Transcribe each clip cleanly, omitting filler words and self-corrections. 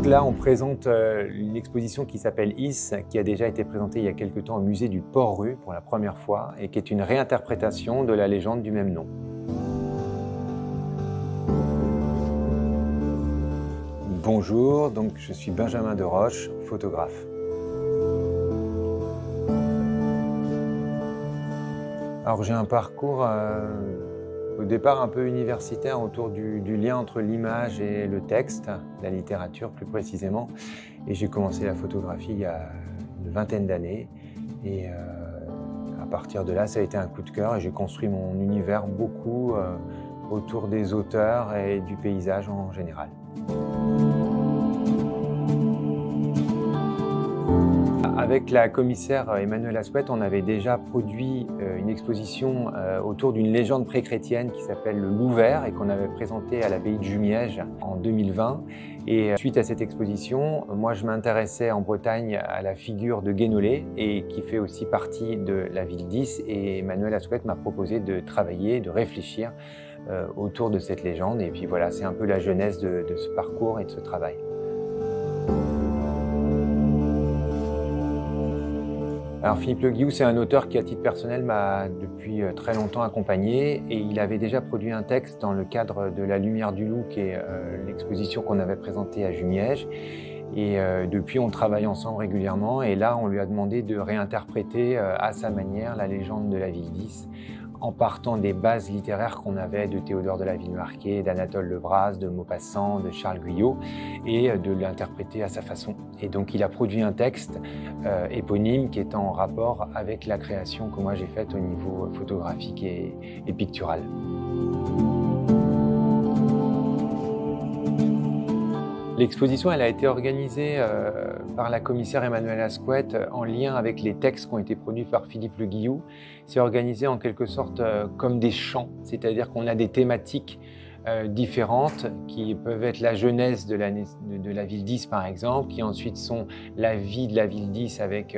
Donc là, on présente une exposition qui s'appelle Is, qui a déjà été présentée il y a quelque temps au musée du Port-Rue pour la première fois et qui est une réinterprétation de la légende du même nom. Bonjour, donc je suis Benjamin Deroche, photographe. Alors j'ai un parcours au départ un peu universitaire autour du lien entre l'image et le texte, la littérature plus précisément. Et j'ai commencé la photographie il y a une vingtaine d'années. Et à partir de là, ça a été un coup de cœur et j'ai construit mon univers beaucoup autour des auteurs et du paysage en général. Avec la commissaire Emmanuelle Asquette, on avait déjà produit une exposition autour d'une légende pré-chrétienne qui s'appelle le Loup Vert et qu'on avait présentée à l'abbaye de Jumièges en 2020. Et suite à cette exposition, moi je m'intéressais en Bretagne à la figure de Guénolé et qui fait aussi partie de la ville d'Is. Et Emmanuelle Asquette m'a proposé de travailler, de réfléchir autour de cette légende. Et puis voilà, c'est un peu la genèse de ce parcours et de ce travail. Alors Philippe Le Guillou, c'est un auteur qui, à titre personnel, m'a depuis très longtemps accompagné et il avait déjà produit un texte dans le cadre de La Lumière du Loup, qui est l'exposition qu'on avait présentée à Jumièges. Et depuis, on travaille ensemble régulièrement et là, on lui a demandé de réinterpréter à sa manière la légende de la ville d'Is, en partant des bases littéraires qu'on avait de Théodore de la Villemarqué, d'Anatole Lebras, de Maupassant, de Charles Guyot, et de l'interpréter à sa façon. Et donc il a produit un texte éponyme qui est en rapport avec la création que moi j'ai faite au niveau photographique et pictural. L'exposition elle a été organisée par la commissaire Emmanuelle Asquette en lien avec les textes qui ont été produits par Philippe Le Guillou. C'est organisé en quelque sorte comme des chants, c'est-à-dire qu'on a des thématiques différentes qui peuvent être la jeunesse de la ville d'Is par exemple, qui ensuite sont la vie de la ville d'Is avec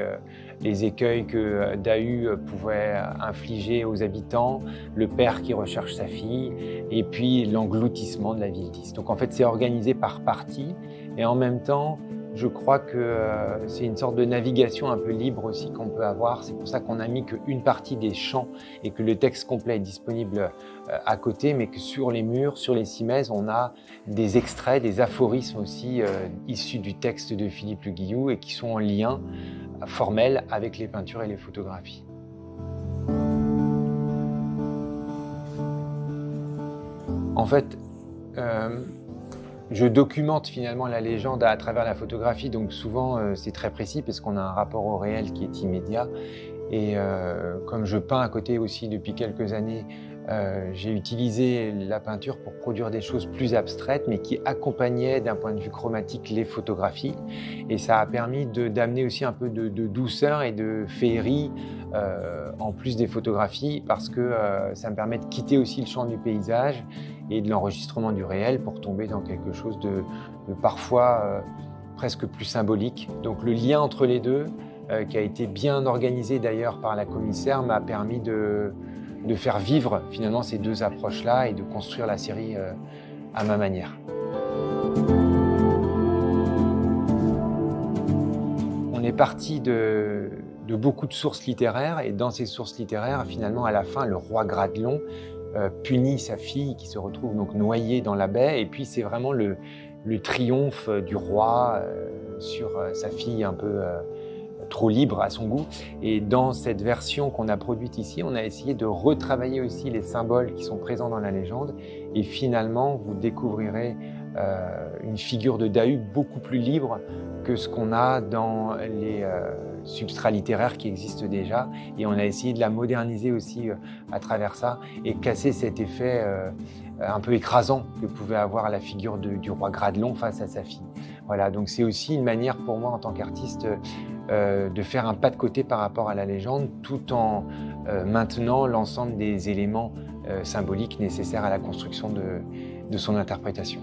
les écueils que Dahu pouvait infliger aux habitants, le père qui recherche sa fille et puis l'engloutissement de la ville d'Is. Donc en fait c'est organisé par parties et en même temps je crois que c'est une sorte de navigation un peu libre aussi qu'on peut avoir. C'est pour ça qu'on a mis qu'une partie des chants et que le texte complet est disponible à côté, mais que sur les murs, sur les simèses, on a des extraits, des aphorismes aussi issus du texte de Philippe Le Guillou et qui sont en lien formel avec les peintures et les photographies. En fait, je documente finalement la légende à travers la photographie, donc souvent c'est très précis parce qu'on a un rapport au réel qui est immédiat. Et comme je peins à côté aussi depuis quelques années, j'ai utilisé la peinture pour produire des choses plus abstraites mais qui accompagnaient d'un point de vue chromatique les photographies. Et ça a permis d'amener aussi un peu de douceur et de féerie en plus des photographies parce que ça me permet de quitter aussi le champ du paysage et de l'enregistrement du réel pour tomber dans quelque chose de parfois presque plus symbolique. Donc le lien entre les deux, qui a été bien organisé d'ailleurs par la commissaire, m'a permis de faire vivre finalement ces deux approches-là et de construire la série à ma manière. On est parti de beaucoup de sources littéraires et dans ces sources littéraires, finalement à la fin, le roi Gradelon punit sa fille qui se retrouve donc noyée dans la baie et puis c'est vraiment le triomphe du roi sur sa fille un peu trop libre à son goût. Et dans cette version qu'on a produite ici, on a essayé de retravailler aussi les symboles qui sont présents dans la légende et finalement vous découvrirez une figure de Dahu beaucoup plus libre que ce qu'on a dans les substrats littéraires qui existent déjà et on a essayé de la moderniser aussi à travers ça et casser cet effet un peu écrasant que pouvait avoir la figure du roi Gradelon face à sa fille. Voilà, donc c'est aussi une manière pour moi en tant qu'artiste de faire un pas de côté par rapport à la légende tout en maintenant l'ensemble des éléments symboliques nécessaires à la construction de son interprétation.